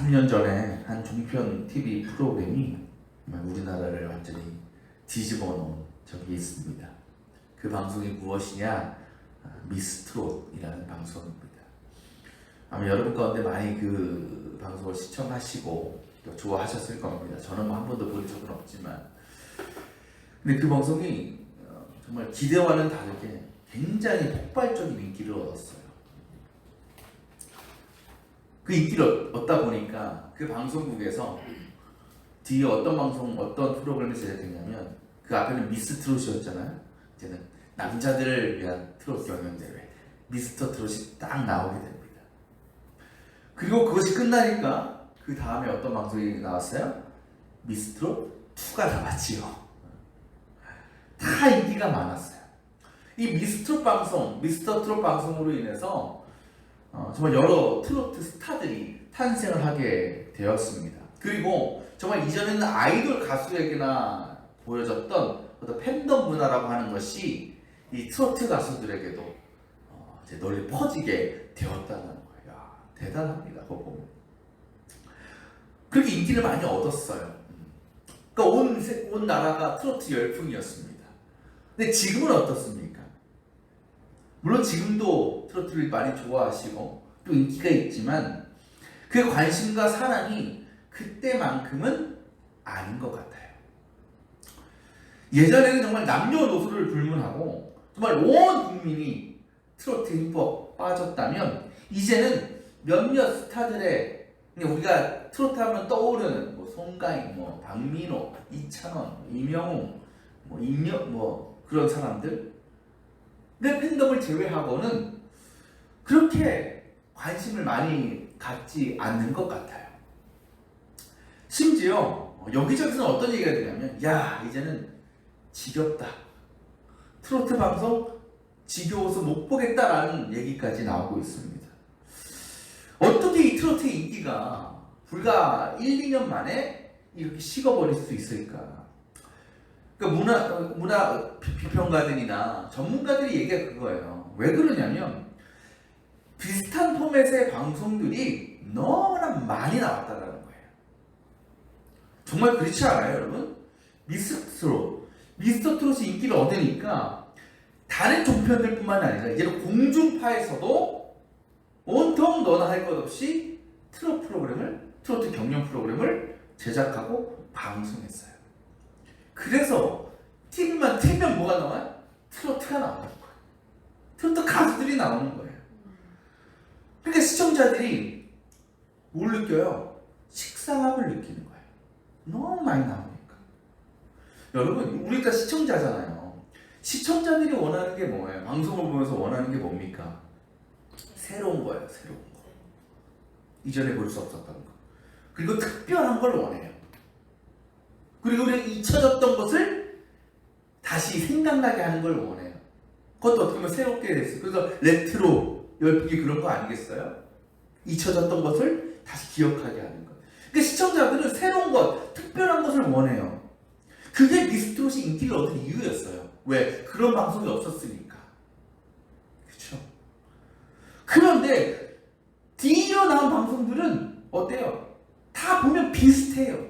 3년 전에 한 종편 TV 프로그램이 정말 우리나라를 완전히 뒤집어 놓은 적이 있습니다. 그 방송이 무엇이냐? 미스트롯이라는 방송입니다. 아마 여러분 가운데 많이 그 방송을 시청하시고 또 좋아하셨을 겁니다. 저는 한 번도 본 적은 없지만, 근데 그 방송이 정말 기대와는 다르게 굉장히 폭발적인 인기를 얻었어요. 그 인기를 얻다 보니까 그 방송국에서 뒤에 어떤 프로그램이 제작됐냐면, 그 앞에는 미스 트롯이었잖아요. 이제는 남자들을 위한 트롯 경연대회 미스터 트롯이 딱 나오게 됩니다. 그리고 그것이 끝나니까 그 다음에 어떤 방송이 나왔어요? 미스 트롯 2가 나왔지요. 다 인기가 많았어요. 이 미스터 트롯 방송으로 인해서 정말 여러 트로트 스타들이 탄생을 하게 되었습니다. 그리고 정말 이전에는 아이돌 가수에게나 보여졌던 어떤 팬덤 문화라고 하는 것이 이 트로트 가수들에게도 이제 널리 퍼지게 되었다는 거예요. 야, 대단합니다. 그거 보면. 그렇게 인기를 많이 얻었어요. 그러니까 온 나라가 트로트 열풍이었습니다. 근데 지금은 어떻습니까? 물론 지금도 트로트를 많이 좋아하시고 또 인기가 있지만 그 관심과 사랑이 그때만큼은 아닌 것 같아요. 예전에는 정말 남녀노소를 불문하고 정말 온 국민이 트로트에 흠뻑 빠졌다면, 이제는 몇몇 스타들의, 우리가 트로트 하면 떠오르는 송가인, 박민호, 이찬원, 이명웅, 그런 사람들, 내 팬덤을 제외하고는 그렇게 관심을 많이 갖지 않는 것 같아요. 심지어 여기저기서 어떤 얘기가 되냐면, 야, 이제는 지겹다, 트로트 방송 지겨워서 못 보겠다라는 얘기까지 나오고 있습니다. 어떻게 이 트로트의 인기가 불과 1, 2년 만에 이렇게 식어버릴 수 있을까? 그러니까 문화 비평가들이나 전문가들이 얘기가 그거예요. 왜 그러냐면 비슷한 포맷의 방송들이 너무나 많이 나왔다는 거예요. 정말 그렇지 않아요, 여러분? 미스터 트롯이 인기를 얻으니까 다른 종편들뿐만 아니라 이제는 공중파에서도 온통 너나 할 것 없이 트로트 경연 프로그램을 제작하고 방송했어요. 그래서 TV만 틀면 뭐가 나와요? 트로트가 나오는 거예요. 트로트 가수들이 나오는 거예요. 그러니까 시청자들이 뭘 느껴요? 식상함을 느끼는 거예요. 너무 많이 나오니까. 여러분, 우리가 시청자잖아요. 시청자들이 원하는 게 뭐예요? 방송을 보면서 원하는 게 뭡니까? 새로운 거예요. 새로운 거. 이전에 볼 수 없었던 거. 그리고 특별한 걸 원해요. 그리고 우리가 잊혀졌던 것을 다시 생각나게 하는 걸 원해요. 그것도 어떻게 보면 새롭게 됐어요. 그래서 레트로 열풍이 그런 거 아니겠어요? 잊혀졌던 것을 다시 기억하게 하는 것. 그러니까 시청자들은 새로운 것, 특별한 것을 원해요. 그게 미스트롯이 인기를 얻은 이유였어요. 왜? 그런 방송이 없었으니까. 그렇죠? 그런데 뒤이어 나온 방송들은 어때요? 다 보면 비슷해요.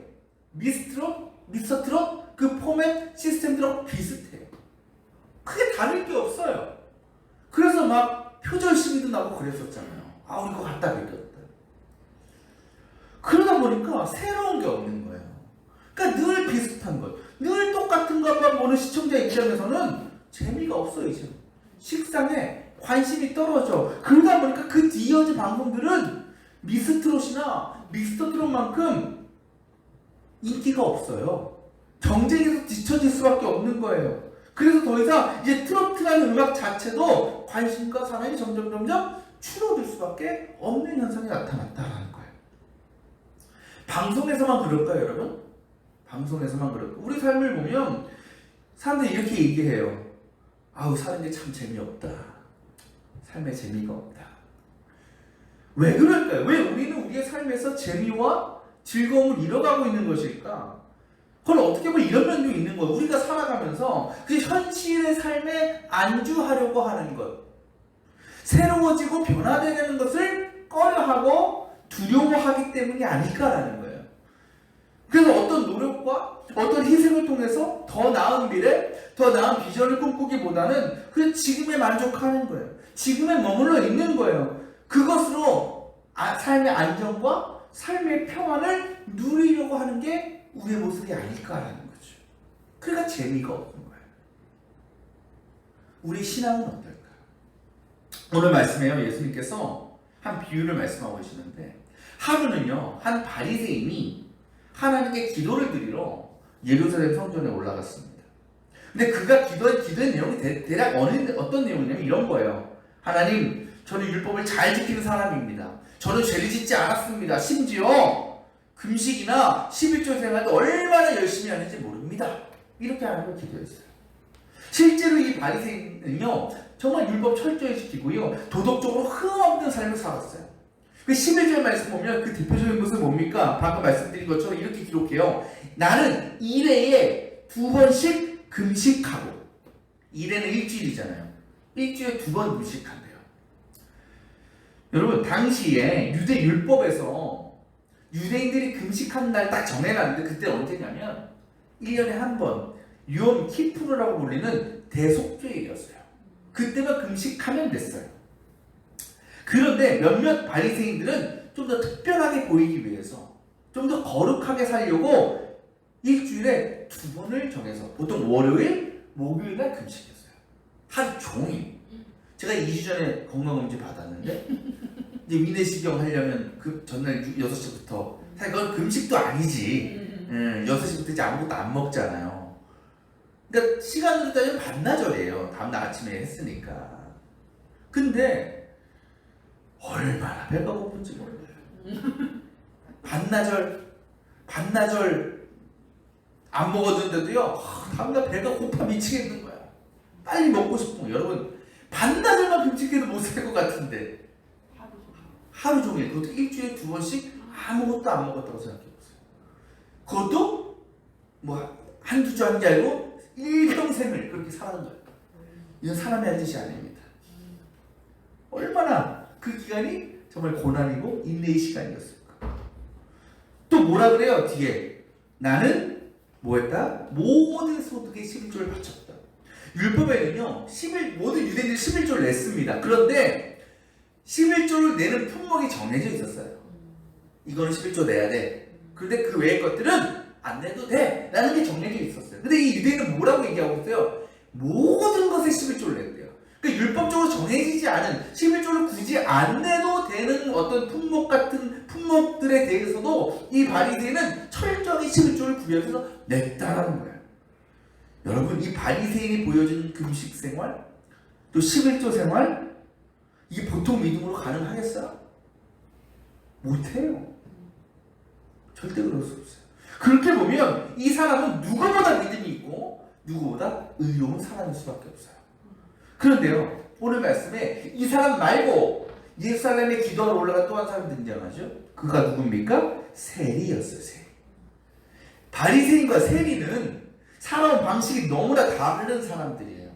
미스터 트롯 그 포맷 시스템들하고 비슷해요. 크게 다를 게 없어요. 그래서 막 표절 시비도 나고 그랬었잖아요. 아, 우리 그거 갖다 베꼈다. 그러다 보니까 새로운 게 없는 거예요. 그러니까 늘 비슷한 것, 늘 똑같은 것만 보는 시청자 입장에서는 재미가 없어요. 이제 식상에 관심이 떨어져. 그러다 보니까 그 뒤이어진 방송들은 미스트롯이나 미스터 트롯만큼 인기가 없어요. 경쟁에서 뒤처질 수밖에 없는 거예요. 그래서 더 이상 이제 트로트라는 음악 자체도 관심과 사랑이 점점 줄어들 수밖에 없는 현상이 나타났다는 거예요. 방송에서만 그럴까요, 여러분? 방송에서만 그럴까요? 우리 삶을 보면 사람들이 이렇게 얘기해요. 아우, 사는 게 참 재미없다. 삶에 재미가 없다. 왜 그럴까요? 왜 우리는 우리의 삶에서 재미와 즐거움을 잃어가고 있는 것일까? 그걸 어떻게 보면 이런 면도 있는 거예요. 우리가 살아가면서 그 현실의 삶에 안주하려고 하는 것, 새로워지고 변화되는 것을 꺼려하고 두려워하기 때문이 아닐까라는 거예요. 그래서 어떤 노력과 어떤 희생을 통해서 더 나은 미래, 더 나은 비전을 꿈꾸기보다는 그 지금에 만족하는 거예요. 지금에 머물러 있는 거예요. 그것으로 삶의 안정과 삶의 평안을 누리려고 하는 게 우리의 모습이 아닐까라는 거죠. 그러니까 재미가 없는 거예요. 우리 신앙은 어떨까요? 오늘 말씀에요, 예수님께서 한 비유를 말씀하고 계시는데, 하루는요 한 바리새인이 하나님께 기도를 드리러 예루살렘 성전에 올라갔습니다. 근데 그가 기도한 내용이 대략 어떤 내용이냐면 이런 거예요. 하나님, 저는 율법을 잘 지키는 사람입니다. 저는 죄를 짓지 않았습니다. 심지어 금식이나 11조 생활도 얼마나 열심히 하는지 모릅니다. 이렇게 하나님을 기도했어요. 실제로 이 바리새인은요 정말 율법 철저히 지키고요 도덕적으로 흠없는 삶을 살았어요. 그 11절 말씀 보면 그 대표적인 것은 뭡니까? 방금 말씀드린 것처럼 이렇게 기록해요. 나는 1회에 2번씩 금식하고, 1회는 일주일이잖아요. 일주일에 2번 금식한대요. 여러분, 당시에 유대 율법에서 유대인들이 금식하는 날 딱 정해놨는데, 그때 언제냐면 1년에 한 번 유엄 키푸르라고 불리는 대속죄일이었어요. 그때만 금식하면 됐어요. 그런데 몇몇 바리새인들은 좀 더 특별하게 보이기 위해서, 좀 더 거룩하게 살려고 일주일에 2번을 정해서 보통 월요일, 목요일날 금식했어요. 하루 종일. 제가 2주 전에 건강검진 받았는데 이제 위내시경 하려면 그 전날 6시부터, 사실 그건 금식도 아니지. 6시부터 이제 아무것도 안 먹잖아요. 그러니까 시간으로 따지면 반나절이에요. 다음날 아침에 했으니까. 근데 얼마나 배가 고픈지 몰라요. 반나절 안 먹었는데도요 다음날 배가 고파 미치겠는 거야. 빨리 먹고 싶은 거야. 여러분, 반나절만 금식해도 못 살 것 같은데 하루 종일, 그것도 일주일에 2번씩 아무것도 안 먹었다고 생각해보세요. 그것도 뭐 한두 주 한 게 아니고 일평생을 그렇게 살아는 거예요. 이건 사람의 할 짓이 아닙니다. 얼마나 그 기간이 정말 고난이고 인내의 시간이었을까. 또 뭐라 그래요 뒤에? 나는 뭐했다? 모든 소득의 11조를 바쳤다. 율법에는요 모든 유대인들이 11조를 냈습니다. 그런데 11조를 내는 품목이 정해져 있었어요. 이거는 11조 내야 돼. 그런데 그 외의 것들은 안 내도 돼 라는 게 정해져 있었어요. 근데 이 유대인은 뭐라고 얘기하고 있어요? 모든 것에 11조를 낸대요. 그러니까 율법적으로 정해지지 않은 11조를 굳이 안 내도 되는 어떤 품목 같은 품목들에 대해서도 이 바리새인은 철저히 11조를 구별해서 냈다라는 거예요. 여러분, 이 바리새인이 보여준 금식 생활, 또 11조 생활, 이게 보통 믿음으로 가능하겠어요? 못해요. 절대 그럴 수 없어요. 그렇게 보면 이 사람은 누구보다 믿음이 있고 누구보다 의로운 사람일 수밖에 없어요. 그런데요, 오늘 말씀에 이 사람 말고 예루살렘에 기도하러 올라간 또 한 사람이 등장하죠. 그가 누굽니까? 세리였어요. 세리. 바리새인과 세리는 살아온 방식이 너무나 다른 사람들이에요.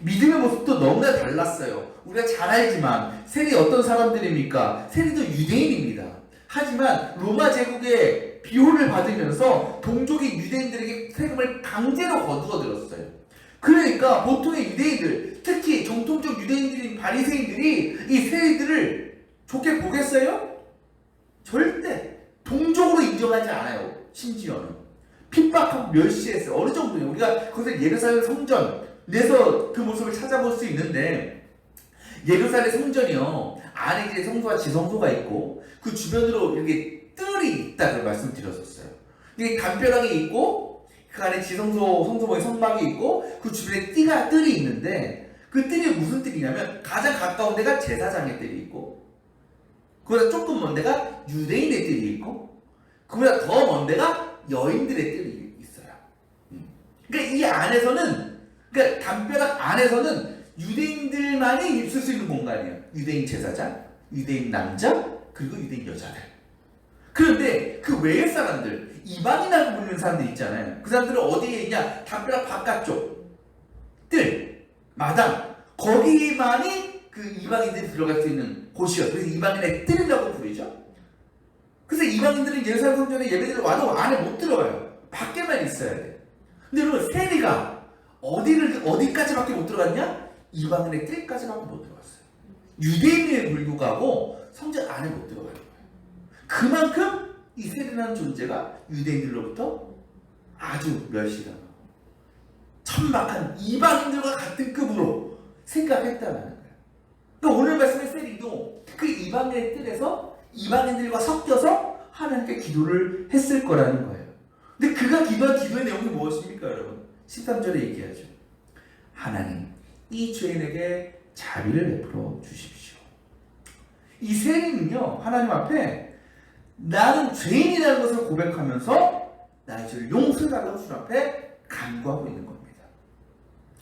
믿음의 모습도 너무나 달랐어요. 우리가 잘 알지만 세리 어떤 사람들입니까? 세리도 유대인입니다. 하지만 로마 제국의 비호를 받으면서 동족인 유대인들에게 세금을 강제로 거두어 들었어요. 그러니까 보통의 유대인들, 특히 정통적 유대인들인 바리새인들이 이 세리들을 좋게 보겠어요? 절대 동족으로 인정하지 않아요. 심지어는 핍박하고 멸시했어요. 어느 정도예요? 우리가 거기서 예루살렘 성전 내서 그 모습을 찾아볼 수 있는데, 예루살렘 성전이요 안에 이제 성소와 지성소가 있고 그 주변으로 이렇게 뜰이 있다고 말씀드렸었어요. 이게 담벼락이 있고 그 안에 지성소, 성소모의 성막이 있고 그 주변에 뜰이 있는데, 그 뜰이 무슨 뜰이냐면 가장 가까운 데가 제사장의 뜰이 있고, 그보다 조금 먼 데가 유대인의 뜰이 있고, 그보다 더 먼 데가 여인들의 뜰이 있어요. 그러니까 이 안에서는, 그러니까 담벼락 안에서는 유대인들만이 있을 수 있는 공간이에요. 유대인 제사장, 유대인 남자, 그리고 유대인 여자들. 그런데 그 외의 사람들, 이방인이라고 부르는 사람들 있잖아요. 그 사람들은 어디에 있냐? 담벼락 바깥쪽 뜰, 마당, 거기만이 그 이방인들이 들어갈 수 있는 곳이요. 그래서 이방인의 뜰이라고 부르죠. 그래서 이방인들은 예루살렘 성전에 예배드리러 와도 안에 못 들어가요. 밖에만 있어야 돼. 근데 여러분 세리가 어디까지밖에 못 들어갔냐? 이방인의 뜰까지밖에 못 들어갔어요. 유대인에 불구하고 성전 안에 못 들어가는 거예요. 그만큼 이 세리라는 존재가 유대인들로부터 아주 멸시당하고 천박한 이방인들과 같은 급으로 생각했다는 거예요. 그러니까 오늘 말씀의 세리도 그 이방인의 뜰에서 이방인들과 섞여서 하나님께 기도를 했을 거라는 거예요. 근데 그가 기도한 기도의 내용이 무엇입니까, 여러분? 13절에 얘기하죠. 하나님, 이 죄인에게 자비를 베풀어 주십시오. 이 세리는요, 하나님 앞에 나는 죄인이라는 것을 고백하면서 나의 죄를 용서해달라고 주 앞에 간구하고 있는 겁니다.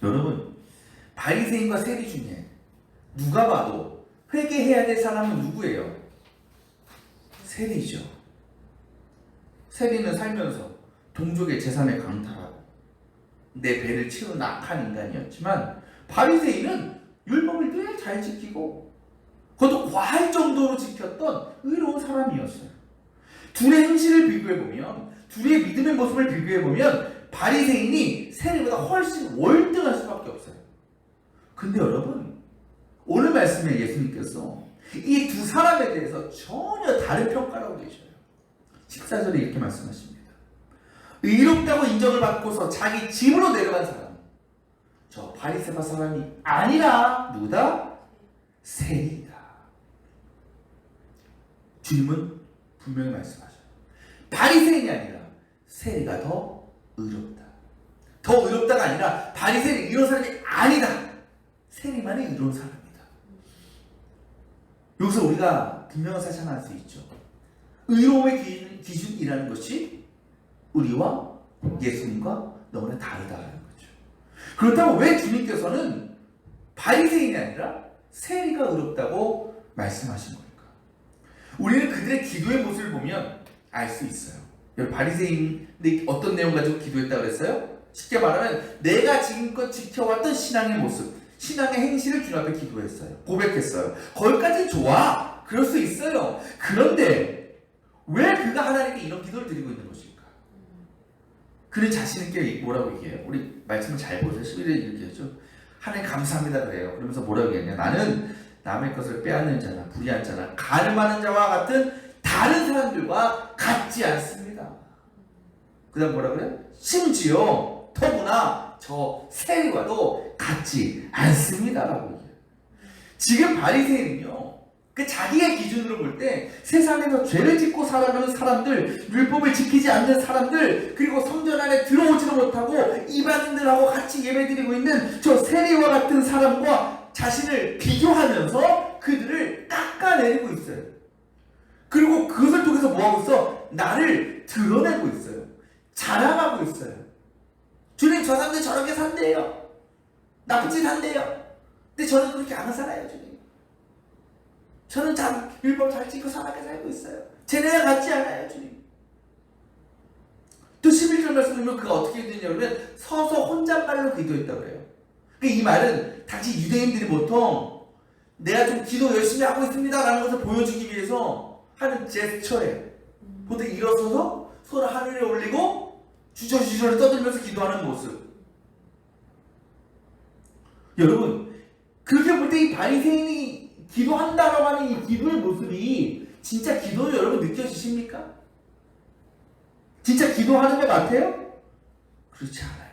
여러분, 바리새인과 세리 중에 누가 봐도 회개해야 될 사람은 누구예요? 세리죠. 세리는 살면서 동족의 재산을 강탈하고 내 배를 채운 악한 인간이었지만 바리새인은 율법을 늘 잘 지키고 그것도 과할 정도로 지켰던 의로운 사람이었어요. 둘의 행실을 비교해보면, 둘의 믿음의 모습을 비교해보면 바리새인이 세리보다 훨씬 월등할 수밖에 없어요. 근데 여러분, 오늘 말씀에 예수님께서 이 두 사람에 대해서 전혀 다른 평가를 하고 계셔요. 14절에 이렇게 말씀하십니다. 의롭다고 인정을 받고서 자기 집으로 내려간 사람, 저 바리새파 사람이 아니라 누구다? 세리이다. 주님은 분명히 말씀하셔요. 바리새인이 아니라 세리가 더 의롭다. 더 의롭다가 아니라 바리새인이 이런 사람이 아니다. 세리만이 의로운 사람이다. 여기서 우리가 분명한 사실 하나 알 수 있죠. 의로움의 기준이라는 것이 우리와 예수님과 너무나 다르다는 거죠. 그렇다고 왜 주님께서는 바리새인이 아니라 세리가 의롭다고 말씀하신 겁니까? 우리는 그들의 기도의 모습을 보면 알 수 있어요. 바리새인이 어떤 내용 가지고 기도했다고 그랬어요? 쉽게 말하면 내가 지금껏 지켜왔던 신앙의 모습, 신앙의 행실을 주님 앞에 기도했어요. 고백했어요. 거기까지는 좋아. 그럴 수 있어요. 그런데 왜 그가 하나님께 이런 기도를 드리고 있는 것일까? 그는 자신있게 뭐라고 얘기해요? 우리 말씀을 잘 보세요. 11에 이렇게 하죠. 하나님 감사합니다 그래요. 그러면서 뭐라고 얘기하냐? 나는 남의 것을 빼앗는 자나 불의한 자나 가늠하는 자와 같은 다른 사람들과 같지 않습니다. 그 다음 뭐라 그래요? 심지어 더구나 저 세리와도 같지 않습니다라고 얘기해요. 지금 바리새인은요, 그 자기의 기준으로 볼 때 세상에서 죄를 짓고 살아가는 사람들, 율법을 지키지 않는 사람들, 그리고 성전 안에 들어오지도 못하고 이방인들하고 같이 예배드리고 있는 저 세리와 같은 사람과 자신을 비교하면서 그들을 깎아내리고 있어요. 그리고 그것을 통해서 뭐하고 있어? 나를 드러내고 있어요. 자랑하고 있어요. 주님, 저 사람들 저렇게 산대요. 나쁜 짓 한대요. 근데 저는 그렇게 안 살아요, 주님. 저는 율법 잘 지키고 선하게 살고 있어요. 쟤네랑 같지 않아요, 주님. 또 11절 말씀 보면 그가 어떻게 되냐면 서서 혼잣말로 기도했다고 그래요. 이 말은 당시 유대인들이 보통 내가 좀 기도 열심히 하고 있습니다 라는 것을 보여주기 위해서 하는 제스처예요. 보통 일어서서 손을 하늘에 올리고 주저주저를 떠들면서 기도하는 모습. 여러분, 그렇게 볼 때 이 바리새인이 기도한다라고 하는 이 기도의 모습이 진짜 기도로 여러분 느껴지십니까? 진짜 기도하는 것 같아요? 그렇지 않아요.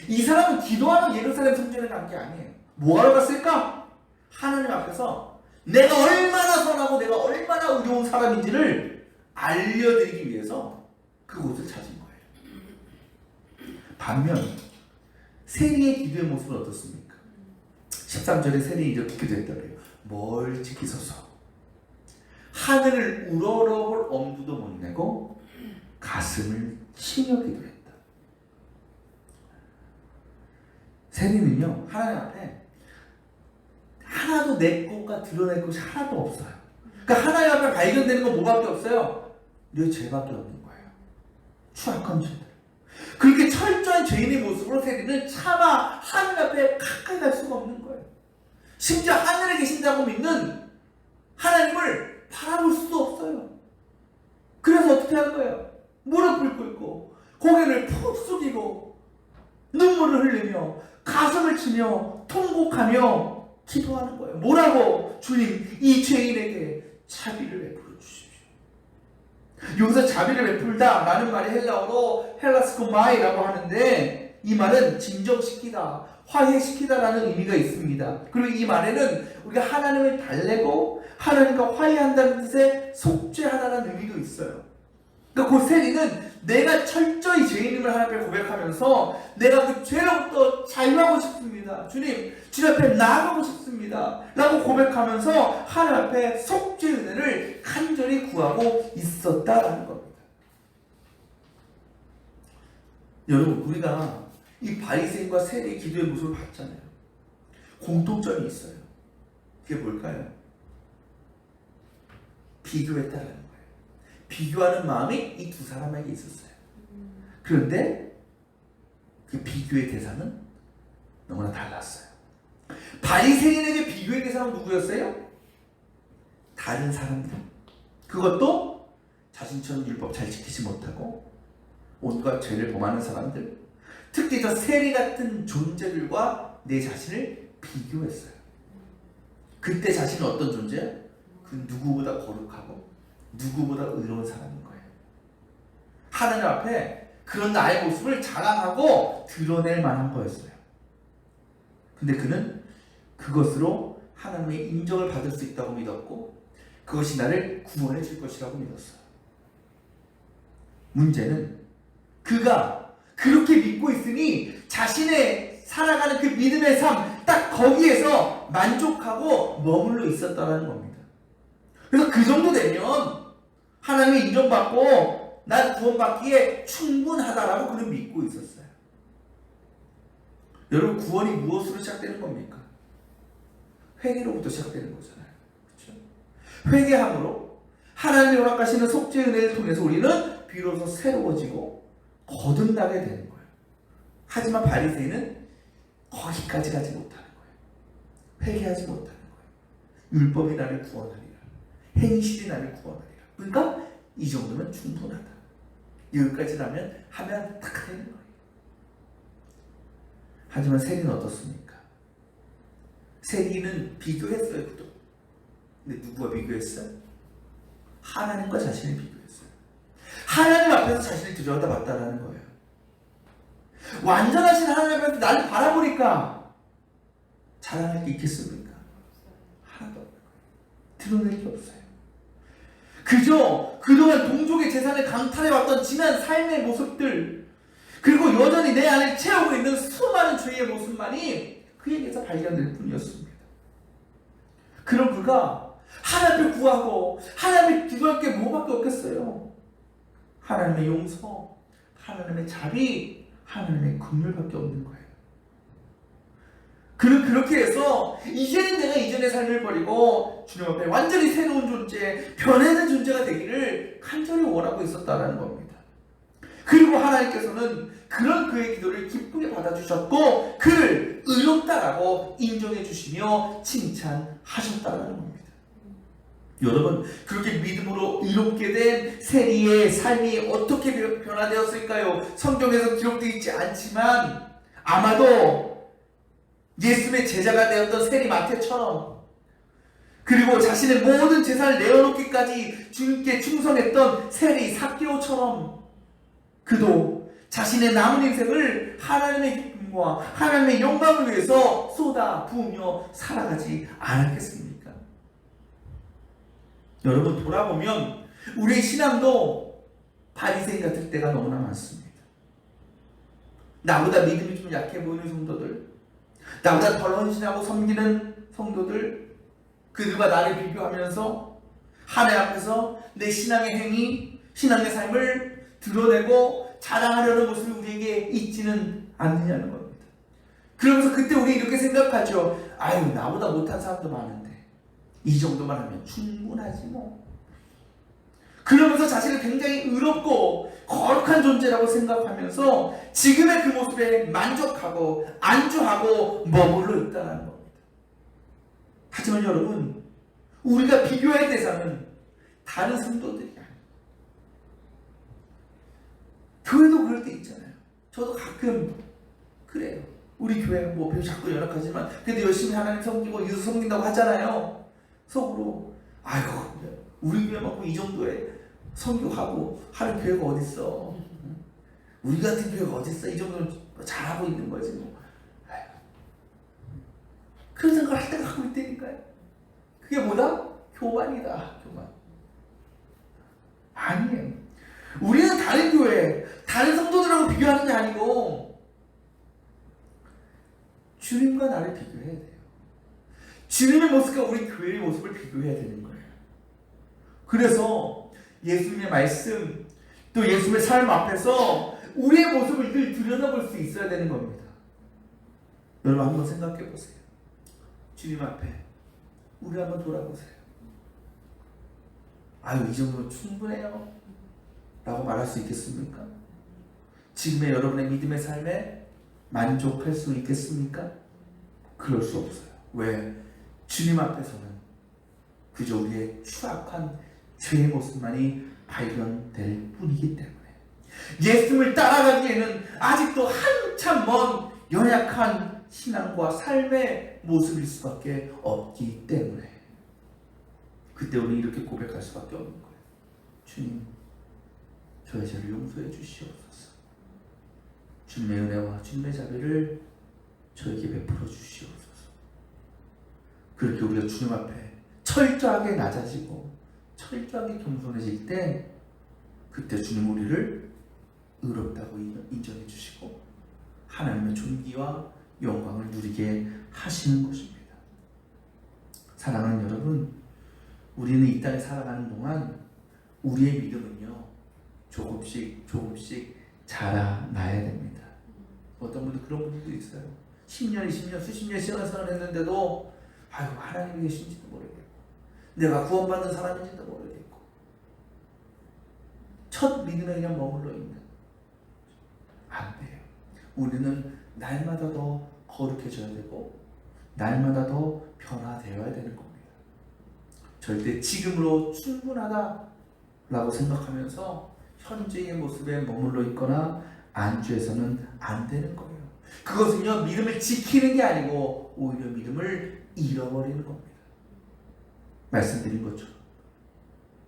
이 사람은 기도하는 예루살렘 성전에 간 게 아니에요. 뭐하러 갔을까? 하나님 앞에서 내가 얼마나 선하고 내가 얼마나 의로운 사람인지를 알려드리기 위해서 그곳을 찾은 거예요. 반면 세리의 기도의 모습은 어떻습니까? 13절에 세리는 이렇게 기도했다고 해요. 뭘 지키소서. 하늘을 우러러볼 엄두도 못 내고 가슴을 치며 기도했다. 세리는요, 하나님 앞에 하나도 내 것과 드러낼 것이 하나도 없어요. 그러니까 하나님 앞에 발견되는 건 뭐밖에 없어요? 내 죄밖에 없는 거예요. 추악한 죄들. 그렇게 철저한 죄인의 모습으로 세리는 차마 하늘 앞에 가까이 갈 수가 없는 거예요. 심지어 하늘에 계신다고 믿는 하나님을 바라볼 수도 없어요. 그래서 어떻게 한 거예요? 무릎을 꿇고 고개를 푹 숙이고 눈물을 흘리며 가슴을 치며 통곡하며 기도하는 거예요. 뭐라고? 주님, 이 죄인에게 자비를 베풀어 주십시오. 여기서 자비를 베풀다 라는 말이 헬라어로 헬라스코마이라고 하는데, 이 말은 진정시키다, 화해시키다 라는 의미가 있습니다. 그리고 이 말에는 우리가 하나님을 달래고 하나님과 화해한다는 뜻의 속죄하다라는 의미도 있어요. 그러니까 그 세리는 내가 철저히 죄인임을 하나님 앞에 고백하면서 내가 그 죄로부터 자유하고 싶습니다. 주님 앞에 나아가고 싶습니다. 라고 고백하면서 하나님 앞에 속죄 은혜를 간절히 구하고 있었다라는 겁니다. 여러분, 우리가 이 바리새인과 세리의 기도의 모습을 봤잖아요. 공통점이 있어요. 그게 뭘까요? 비교했다라는 거예요. 비교하는 마음이 이 두 사람에게 있었어요. 그런데 그 비교의 대상은 너무나 달랐어요. 바리새인에게 비교의 대상은 누구였어요? 다른 사람들. 그것도 자신처럼 율법 잘 지키지 못하고 온갖 죄를 범하는 사람들, 특히 저 세리 같은 존재들과 내 자신을 비교했어요. 그때 자신은 어떤 존재야? 그 누구보다 거룩하고 누구보다 의로운 사람인 거예요. 하나님 앞에 그런 나의 모습을 자랑하고 드러낼 만한 거였어요. 근데 그는 그것으로 하나님의 인정을 받을 수 있다고 믿었고 그것이 나를 구원해 줄 것이라고 믿었어요. 문제는 그가 그렇게 믿고 있으니 자신의 살아가는 그 믿음의 삶, 딱 거기에서 만족하고 머물러 있었다는 겁니다. 그래서 그 정도 되면 하나님의 인정받고 난 구원받기에 충분하다라고 그는 믿고 있었어요. 여러분, 구원이 무엇으로 시작되는 겁니까? 회개로부터 시작되는 거잖아요. 그렇죠? 회개함으로 하나님이 허락하시는 속죄 은혜를 통해서 우리는 비로소 새로워지고 거듭나게 되는 거예요. 하지만 바리새인은 거기까지 가지 못하는 거예요. 회개하지 못하는 거예요. 율법이 나를 구원하리라, 행실이 나를 구원하리라. 그러니까 이 정도면 충분하다. 여기까지라면 하면 딱 되는 거예요. 하지만 세리는 어떻습니까? 세리는 비교했어요. 그도. 근데 누구와 비교했어요? 하나님과 자신을 비교했어요. 하나님 앞에서 자신을 들여다 봤다라는 거예요. 완전하신 하나님 앞에서 나를 바라보니까 자랑할 게 있겠습니까? 하나도 없는 거예요. 드러낼 게 없어요. 그저 그동안 동족의 재산을 강탈해왔던 지난 삶의 모습들, 그리고 여전히 내 안에 채우고 있는 수많은 죄의 모습만이 그에게서 발견될 뿐이었습니다. 그럼 그가 하나님을 구하고 하나님을 기도할 게 뭐밖에 없겠어요? 하나님의 용서, 하나님의 자비, 하나님의 긍휼밖에 없는 거예요. 그는 그렇게 해서 이제는 내가 이전의 삶을 버리고 주님 앞에 완전히 새로운 존재, 변해는 존재가 되기를 간절히 원하고 있었다는 겁니다. 그리고 하나님께서는 그런 그의 기도를 기쁘게 받아주셨고 그를 의롭다라고 인정해 주시며 칭찬하셨다는 겁니다. 여러분, 그렇게 믿음으로 의롭게 된 세리의 삶이 어떻게 변화되었을까요? 성경에서 기록되어 있지 않지만 아마도 예수의 제자가 되었던 세리 마태처럼, 그리고 자신의 모든 재산을 내어놓기까지 주님께 충성했던 세리 삭개오처럼 그도 자신의 남은 인생을 하나님의 기쁨과 하나님의 영광을 위해서 쏟아 부으며 살아가지 않았겠습니까? 여러분, 돌아보면 우리의 신앙도 바리새인 같을 때가 너무나 많습니다. 나보다 믿음이 좀 약해 보이는 성도들, 나보다 덜 헌신하고 섬기는 성도들, 그들과 나를 비교하면서 하나님 앞에서 내 신앙의 행위, 신앙의 삶을 드러내고 자랑하려는 모습이 우리에게 있지는 않느냐는 겁니다. 그러면서 그때 우리 이렇게 생각하죠. 아유, 나보다 못한 사람도 많은데 이 정도만 하면 충분하지 뭐. 그러면서 자신을 굉장히 의롭고 거룩한 존재라고 생각하면서 지금의 그 모습에 만족하고 안주하고 머물러 있다는 겁니다. 하지만 여러분, 우리가 비교할 대상은 다른 성도들이 아니에요. 교회도 그럴 때 있잖아요. 저도 가끔 그래요. 우리 교회 뭐 별로 자꾸 연락하지만 그래도 열심히 하나님 섬기고 예수 섬긴다고 하잖아요. 속으로 아이고 우리 교회만큼 이 정도의 선교하고 하는 교회가 어딨어. 우리 같은 교회가 어딨어. 이 정도는 잘하고 있는 거지 뭐. 그런 생각을 할 때가 가끔 있다니까요. 그게 뭐다? 교만이다. 교만. 아니에요. 우리는 다른 교회, 다른 성도들하고 비교하는 게 아니고 주님과 나를 비교해야 돼요. 주님의 모습과 우리 교회의 모습을 비교해야 되는 거예요. 그래서 예수님의 말씀, 또 예수님의 삶 앞에서 우리의 모습을 늘 들여다볼 수 있어야 되는 겁니다. 여러분 한번 생각해 보세요. 주님 앞에 우리 한번 돌아보세요. 아유 이 정도면 충분해요 라고 말할 수 있겠습니까? 지금의 여러분의 믿음의 삶에 만족할 수 있겠습니까? 그럴 수 없어요. 왜? 주님 앞에서는 그저 우리의 추악한 죄의 모습만이 발견될 뿐이기 때문에 예수님을 따라가기에는 아직도 한참 먼 연약한 신앙과 삶의 모습일 수밖에 없기 때문에 그때 우리는 이렇게 고백할 수밖에 없는 거예요. 주님, 저의 죄를 용서해 주시옵소서. 주님의 은혜와 주님의 자비를 저에게 베풀어 주시옵소서. 그렇게 우리가 주님 앞에 철저하게 낮아지고 철저하게 겸손해질 때 그때 주님 우리를 의롭다고 인정해 주시고 하나님의 존귀와 영광을 누리게 하시는 것입니다. 사랑하는 여러분, 우리는 이 땅에 살아가는 동안 우리의 믿음은요 조금씩 자라나야 됩니다. 어떤 분들 그런 분들도 있어요. 10년, 20년, 수십 년 신앙생활을 했는데도 아유 하나님이 계신지도 모르겠고 내가 구원받는 사람인지도 모르겠고 첫 믿음에 그냥 머물러 있는. 안 돼요. 우리는 날마다 더 거룩해져야 되고 날마다 더 변화되어야 되는 겁니다. 절대 지금으로 충분하다라고 생각하면서 현재의 모습에 머물러 있거나 안주해서는 안 되는 거예요. 그것은요 믿음을 지키는 게 아니고 오히려 믿음을 잃어버리는 겁니다. 말씀드린 것처럼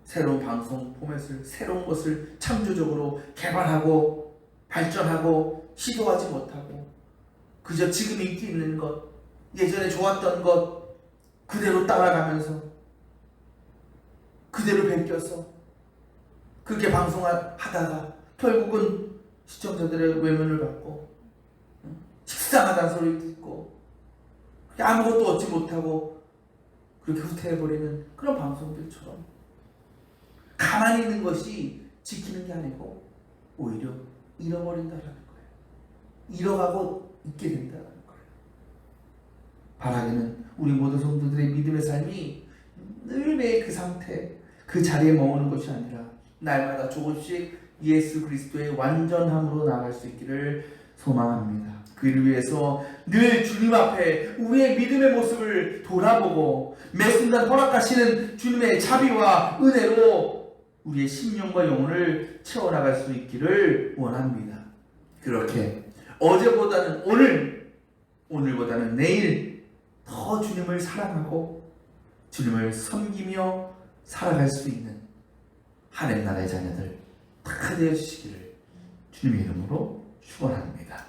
새로운 방송 포맷을 새로운 것을 창조적으로 개발하고 발전하고 시도하지 못하고 그저 지금 인기 있는 것 예전에 좋았던 것 그대로 따라가면서 그대로 베껴서 그렇게 방송하다가 결국은 시청자들의 외면을 받고 식상하다는 소리 듣고 아무것도 얻지 못하고 그렇게 후퇴해버리는 그런 방송들처럼 가만히 있는 것이 지키는 게 아니고 오히려 잃어버린다라는 거예요. 잃어가고 있게 된다는 거예요. 바라기는 우리 모든 성도들의 믿음의 삶이 늘 매일 그 상태, 그 자리에 머무는 것이 아니라 날마다 조금씩 예수 그리스도의 완전함으로 나아갈 수 있기를 소망합니다. 그를 위해서 늘 주님 앞에 우리의 믿음의 모습을 돌아보고 매 순간 허락하시는 주님의 자비와 은혜로 우리의 심령과 영혼을 채워나갈 수 있기를 원합니다. 그렇게 어제보다는 오늘, 오늘보다는 내일 더 주님을 사랑하고 주님을 섬기며 살아갈 수 있는 하나님 나라의 자녀들 다 되어 주시기를 주님의 이름으로 축원합니다.